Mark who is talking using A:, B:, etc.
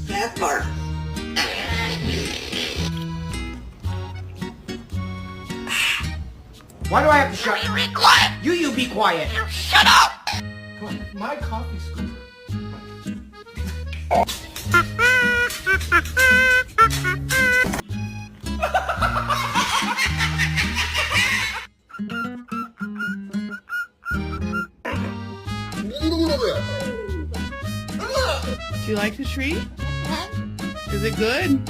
A: That part.
B: Why do I have to shut?
A: Be quiet.
B: You be quiet.
A: You shut up.
B: Come on, it's my coffee scooper.
C: Do you like the treat? Is it good?